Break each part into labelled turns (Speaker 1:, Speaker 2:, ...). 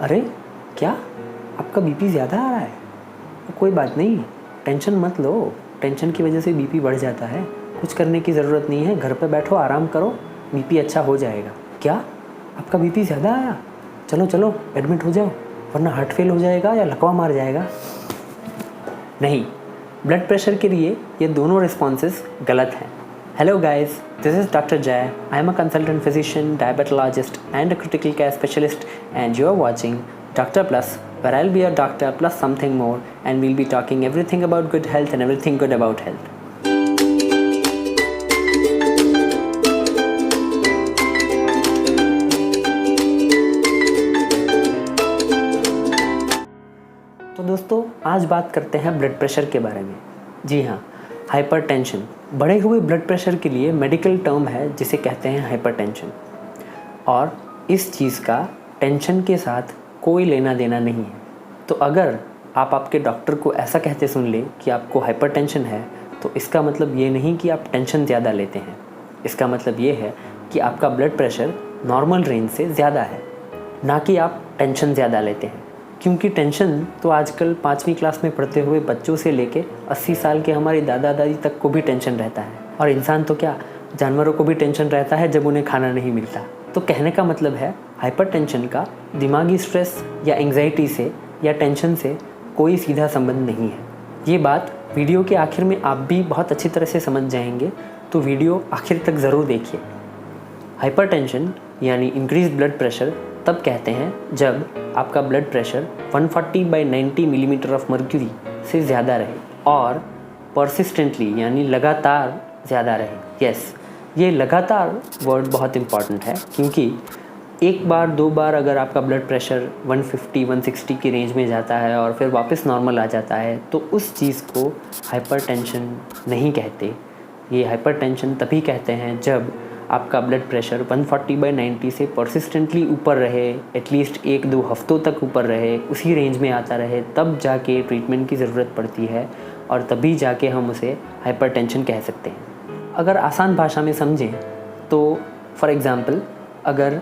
Speaker 1: अरे क्या, आपका बीपी ज़्यादा आ रहा है? कोई बात नहीं, टेंशन मत लो। टेंशन की वजह से बीपी बढ़ जाता है। कुछ करने की ज़रूरत नहीं है, घर पे बैठो, आराम करो, बीपी अच्छा हो जाएगा। क्या, आपका बीपी ज़्यादा आया? चलो चलो एडमिट हो जाओ, वरना हार्ट फेल हो जाएगा या लकवा मार जाएगा। नहीं, ब्लड प्रेशर के लिए ये दोनों रिस्पॉन्सेस गलत हैं। Hello guys, this is Dr. Jay. I am a consultant physician, diabetologist and a critical care specialist, and you are watching Doctor Plus, where I'll be a doctor plus something more, and we'll be talking everything about good health and everything good about health. तो दोस्तों, आज बात करते हैं blood pressure के बारे में। जी हाँ, हाइपरटेंशन, बढ़े हुए ब्लड प्रेशर के लिए मेडिकल टर्म है जिसे कहते हैं हाइपरटेंशन, और इस चीज़ का टेंशन के साथ कोई लेना देना नहीं है। तो अगर आप आपके डॉक्टर को ऐसा कहते सुन लें कि आपको हाइपरटेंशन है, तो इसका मतलब ये नहीं कि आप टेंशन ज़्यादा लेते हैं। इसका मतलब ये है कि आपका ब्लड प्रेशर नॉर्मल रेंज से ज़्यादा है, ना कि आप टेंशन ज़्यादा लेते हैं। क्योंकि टेंशन तो आजकल 5वीं क्लास में पढ़ते हुए बच्चों से लेके 80 साल के हमारे दादा दादी तक को भी टेंशन रहता है। और इंसान तो क्या, जानवरों को भी टेंशन रहता है जब उन्हें खाना नहीं मिलता। तो कहने का मतलब है, हाइपरटेंशन का दिमागी स्ट्रेस या एंग्जाइटी से या टेंशन से कोई सीधा संबंध नहीं है। ये बात वीडियो के आखिर में आप भी बहुत अच्छी तरह से समझ जाएंगे, तो वीडियो आखिर तक ज़रूर देखिए। हाइपरटेंशन यानी इंक्रीज ब्लड प्रेशर तब कहते हैं जब आपका blood pressure 140/90 millimetre of mercury से ज़्यादा रहे और परसिस्टेंटली यानी लगातार ज़्यादा रहे। यस, ये लगातार वर्ड बहुत इम्पॉर्टेंट है, क्योंकि एक बार दो बार अगर आपका ब्लड प्रेशर 150-160 की रेंज में जाता है और फिर वापस नॉर्मल आ जाता है, तो उस चीज़ को हाइपरटेंशन नहीं कहते। ये हाइपरटेंशन तभी कहते हैं जब आपका ब्लड प्रेशर 140/90 से परसिस्टेंटली ऊपर रहे, एटलीस्ट 1-2 हफ्तों तक ऊपर रहे, उसी रेंज में आता रहे, तब जाके ट्रीटमेंट की ज़रूरत पड़ती है और तभी जाके हम उसे हाइपरटेंशन कह सकते हैं। अगर आसान भाषा में समझें तो फॉर एग्ज़ाम्पल, अगर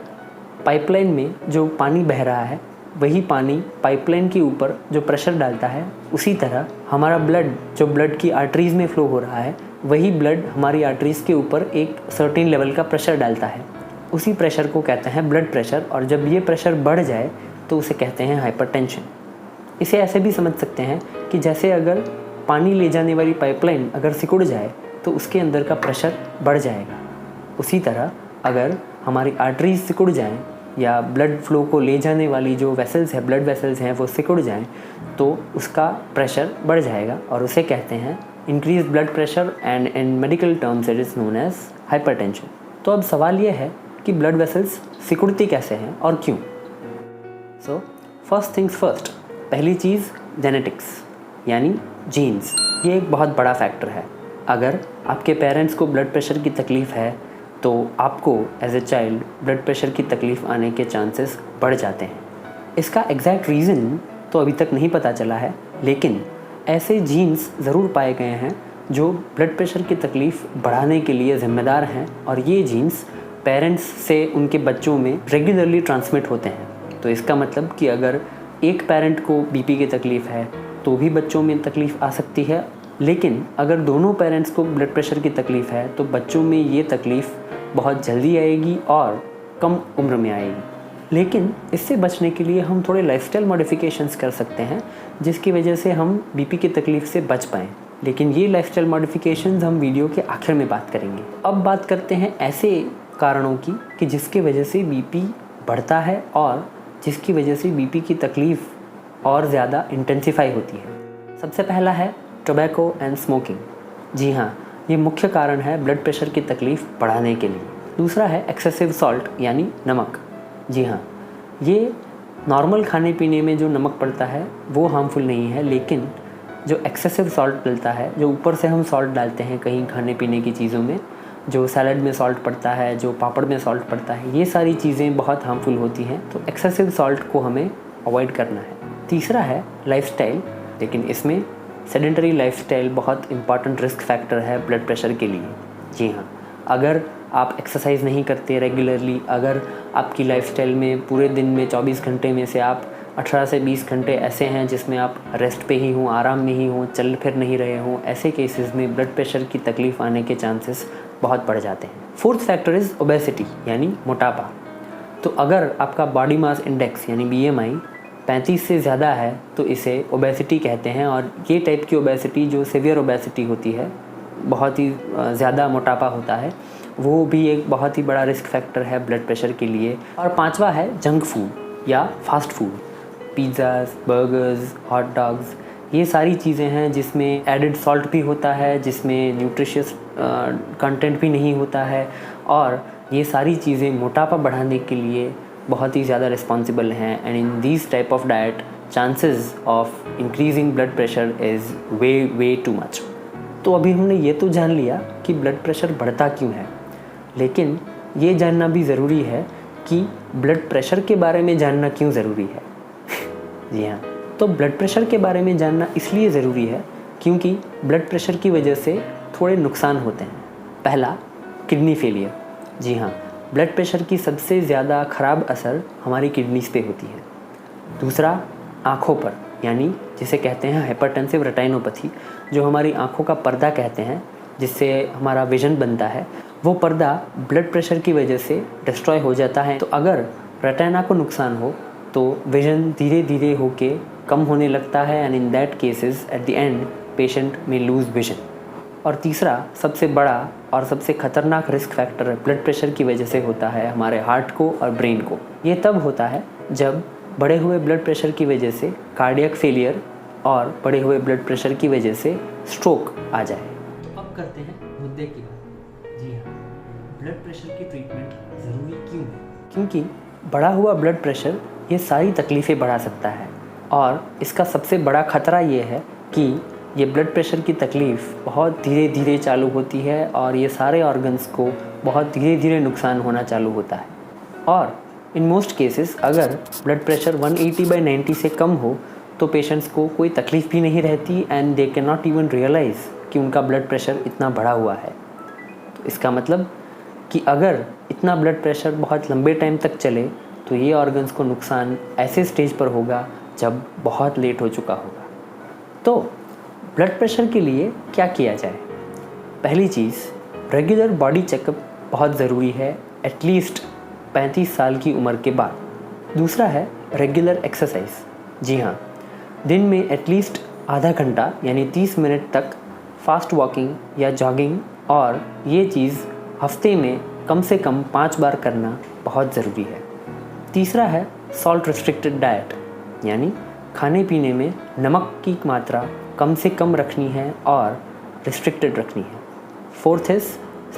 Speaker 1: पाइपलाइन में जो पानी बह रहा है, वही पानी पाइपलाइन के ऊपर जो प्रेशर डालता है, उसी तरह हमारा ब्लड जो ब्लड की आर्टरीज़ में फ़्लो हो रहा है, वही ब्लड हमारी आर्टरीज़ के ऊपर एक सर्टेन लेवल का प्रेशर डालता है। उसी प्रेशर को कहते हैं ब्लड प्रेशर, और जब ये प्रेशर बढ़ जाए तो उसे कहते हैं हाइपरटेंशन। इसे ऐसे भी समझ सकते हैं कि जैसे अगर पानी ले जाने वाली पाइपलाइन अगर सिकुड़ जाए तो उसके अंदर का प्रेशर बढ़ जाएगा। उसी तरह अगर हमारी आर्टरीज सिकुड़ जाएं या ब्लड फ्लो को ले जाने वाली जो वेसल्स है, ब्लड वेसल्स हैं, वो सिकुड़ जाएं, तो उसका प्रेशर बढ़ जाएगा और उसे कहते हैं increase blood pressure, and in medical terms it is known as hypertension. तो अब सवाल ये है कि ब्लड वेसल्स सिकुड़ती कैसे हैं और क्यों। सो फर्स्ट थिंग्स फर्स्ट, पहली चीज़ जेनेटिक्स यानी जीन्स। ये एक बहुत बड़ा फैक्टर है। अगर आपके पेरेंट्स को ब्लड प्रेशर की तकलीफ़ है तो आपको as a child blood pressure की तकलीफ़ आने के चांसेस बढ़ जाते हैं। इसका एग्जैक्ट रीज़न तो अभी तक नहीं पता चला है, लेकिन ऐसे जीन्स ज़रूर पाए गए हैं जो ब्लड प्रेशर की तकलीफ़ बढ़ाने के लिए ज़िम्मेदार हैं, और ये जीन्स पेरेंट्स से उनके बच्चों में रेगुलरली ट्रांसमिट होते हैं। तो इसका मतलब कि अगर एक पेरेंट को बीपी की तकलीफ़ है तो भी बच्चों में तकलीफ़ आ सकती है, लेकिन अगर दोनों पेरेंट्स को ब्लड प्रेशर की तकलीफ़ है तो बच्चों में ये तकलीफ़ बहुत जल्दी आएगी और कम उम्र में आएगी। लेकिन इससे बचने के लिए हम थोड़े लाइफस्टाइल मॉडिफिकेशंस कर सकते हैं, जिसकी वजह से हम बीपी की तकलीफ़ से बच पाएँ। लेकिन ये लाइफस्टाइल मॉडिफिकेशंस हम वीडियो के आखिर में बात करेंगे। अब बात करते हैं ऐसे कारणों की कि जिसकी वजह से बीपी बढ़ता है और जिसकी वजह से बीपी की तकलीफ़ और ज़्यादा इंटेंसिफाई होती है। सबसे पहला है टोबैको एंड स्मोकिंग। जी हाँ, ये मुख्य कारण है ब्लड प्रेशर की तकलीफ़ बढ़ाने के लिए। दूसरा है एक्सेसिव सॉल्ट यानी नमक। जी हाँ, ये नॉर्मल खाने पीने में जो नमक पड़ता है वो हार्मफुल नहीं है, लेकिन जो एक्सेसिव सॉल्ट मिलता है, जो ऊपर से हम सॉल्ट डालते हैं कहीं खाने पीने की चीज़ों में, जो सैलड में सॉल्ट पड़ता है, जो पापड़ में सॉल्ट पड़ता है, ये सारी चीज़ें बहुत हार्मफुल होती हैं। तो एक्सेसिव सॉल्ट को हमें अवॉइड करना है। तीसरा है लाइफस्टाइल, लेकिन इसमें सेडेंटरी लाइफस्टाइल बहुत इंपॉर्टेंट रिस्क फैक्टर है ब्लड प्रेशर के लिए। जी हाँ, अगर आप एक्सरसाइज नहीं करते रेगुलरली, अगर आपकी लाइफस्टाइल में पूरे दिन में 24 घंटे में से आप 18 से 20 घंटे ऐसे हैं जिसमें आप रेस्ट पे ही हों, आराम में ही हों, चल फिर नहीं रहे हों, ऐसे केसेस में ब्लड प्रेशर की तकलीफ़ आने के चांसेस बहुत बढ़ जाते हैं। फोर्थ फैक्टर इज़ ओबेसिटी यानी मोटापा। तो अगर आपका बॉडी मास इंडेक्स यानी BMI 35 से ज़्यादा है तो इसे ओबेसिटी कहते हैं, और ये टाइप की ओबेसिटी जो सीवियर ओबेसिटी होती है, बहुत ही ज़्यादा मोटापा होता है, वो भी एक बहुत ही बड़ा रिस्क फैक्टर है ब्लड प्रेशर के लिए। और पांचवा है जंक फूड या fast food, pizzas, burgers, hot dogs, ये सारी चीज़ें हैं जिसमें एडिड सॉल्ट भी होता है, जिसमें न्यूट्रिशियस कंटेंट भी नहीं होता है, और ये सारी चीज़ें मोटापा बढ़ाने के लिए बहुत ही ज़्यादा रिस्पॉन्सिबल हैं। And in this type of diet chances of increasing blood pressure is way too much. तो अभी हमने ये तो जान लिया कि ब्लड प्रेशर बढ़ता क्यों है, लेकिन ये जानना भी ज़रूरी है कि ब्लड प्रेशर के बारे में जानना क्यों ज़रूरी है। जी हाँ, तो ब्लड प्रेशर के बारे में जानना इसलिए ज़रूरी है क्योंकि ब्लड प्रेशर की वजह से थोड़े नुकसान होते हैं। पहला, किडनी फेलियर। जी हाँ, ब्लड प्रेशर की सबसे ज़्यादा ख़राब असर हमारी किडनीज़ पे होती है। दूसरा, आँखों पर, यानी जिसे कहते हैं हाइपरटेंसिव रेटिनोपैथी, जो हमारी आँखों का पर्दा कहते हैं, जिससे हमारा विज़न बनता है, वो पर्दा ब्लड प्रेशर की वजह से डिस्ट्रॉय हो जाता है। तो अगर रेटिना को नुकसान हो तो विज़न धीरे धीरे होके कम होने लगता है, and in that cases at the end patient में लूज़ विजन। और तीसरा सबसे बड़ा और सबसे ख़तरनाक रिस्क फैक्टर ब्लड प्रेशर की वजह से होता है हमारे हार्ट को और ब्रेन को। ये तब होता है जब बढ़े हुए ब्लड प्रेशर की वजह से कार्डियक फेलियर और बढ़े हुए ब्लड प्रेशर की वजह से स्ट्रोक आ जाए। तो अब करते हैं मुद्दे की बात। जी हाँ, ब्लड प्रेशर की ट्रीटमेंट ज़रूरी क्यों है? क्योंकि बढ़ा हुआ ब्लड प्रेशर ये सारी तकलीफ़ें बढ़ा सकता है, और इसका सबसे बड़ा ख़तरा ये है कि ये ब्लड प्रेशर की तकलीफ़ बहुत धीरे धीरे चालू होती है, और ये सारे ऑर्गन्स को बहुत धीरे धीरे नुकसान होना चालू होता है। और इन मोस्ट केसेस अगर ब्लड प्रेशर 180/90 से कम हो तो पेशेंट्स को कोई तकलीफ़ भी नहीं रहती, and they can not even realize कि उनका ब्लड प्रेशर इतना बढ़ा हुआ है। तो इसका मतलब कि अगर इतना ब्लड प्रेशर बहुत लंबे टाइम तक चले तो ये ऑर्गन्स को नुकसान ऐसे स्टेज पर होगा जब बहुत लेट हो चुका होगा। तो ब्लड प्रेशर के लिए क्या किया जाए? पहली चीज़, रेगुलर बॉडी चेकअप बहुत ज़रूरी है, एटलीस्ट 35 साल की उम्र के बाद। दूसरा है रेगुलर एक्सरसाइज। जी हाँ, दिन में एटलीस्ट आधा घंटा यानी 30 मिनट तक फास्ट वॉकिंग या जॉगिंग, और ये चीज़ हफ्ते में कम से कम 5 बार करना बहुत ज़रूरी है। तीसरा है सॉल्ट रिस्ट्रिक्टेड डाइट, यानी खाने पीने में नमक की मात्रा कम से कम रखनी है और रिस्ट्रिक्टेड रखनी है। Fourth is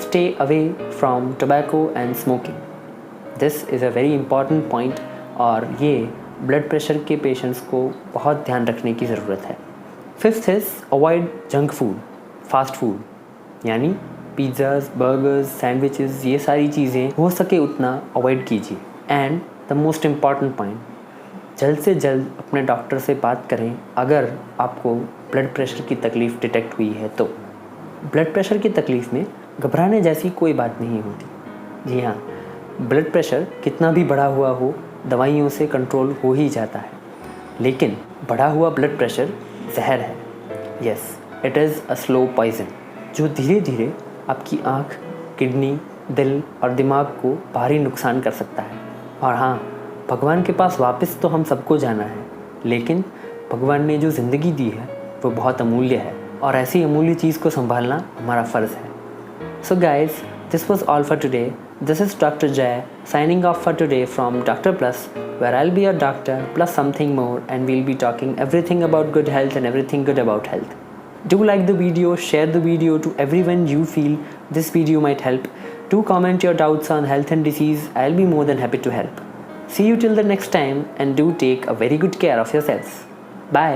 Speaker 1: stay away from tobacco and smoking. This is a very important point, और ये ब्लड प्रेशर के पेशेंट्स को बहुत ध्यान रखने की ज़रूरत है। Fifth is avoid junk food, fast food, यानी पिज़्ज़ाज़, बर्गर्स, सैंडविचेस, ये सारी चीज़ें हो सके उतना अवॉइड कीजिए। And the most important point, जल्द से जल्द अपने डॉक्टर से बात करें अगर आपको ब्लड प्रेशर की तकलीफ़ डिटेक्ट हुई है तो। ब्लड प्रेशर की तकलीफ़ में घबराने जैसी कोई बात नहीं होती। जी हाँ, ब्लड प्रेशर कितना भी बढ़ा हुआ हो दवाइयों से कंट्रोल हो ही जाता है, लेकिन बढ़ा हुआ ब्लड प्रेशर जहर है। Yes, it is a slow poison जो धीरे धीरे आपकी आँख, किडनी, दिल और दिमाग को भारी नुकसान कर सकता है। और हाँ, भगवान के पास वापस तो हम सबको जाना है, लेकिन भगवान ने जो ज़िंदगी दी है वो बहुत अमूल्य है, और ऐसी अमूल्य चीज़ को संभालना हमारा फ़र्ज़ है। So guys, this was all for today. This is Dr. Jay signing off for today from Dr. Plus, where I'll be a doctor plus something more, and we'll be talking everything about good health and everything good about health. Do like the video, share the video to everyone you feel this video might help. Do comment your doubts on health and disease. I'll be more than happy to help. See you till the next time, and do take a very good care of yourselves. Bye.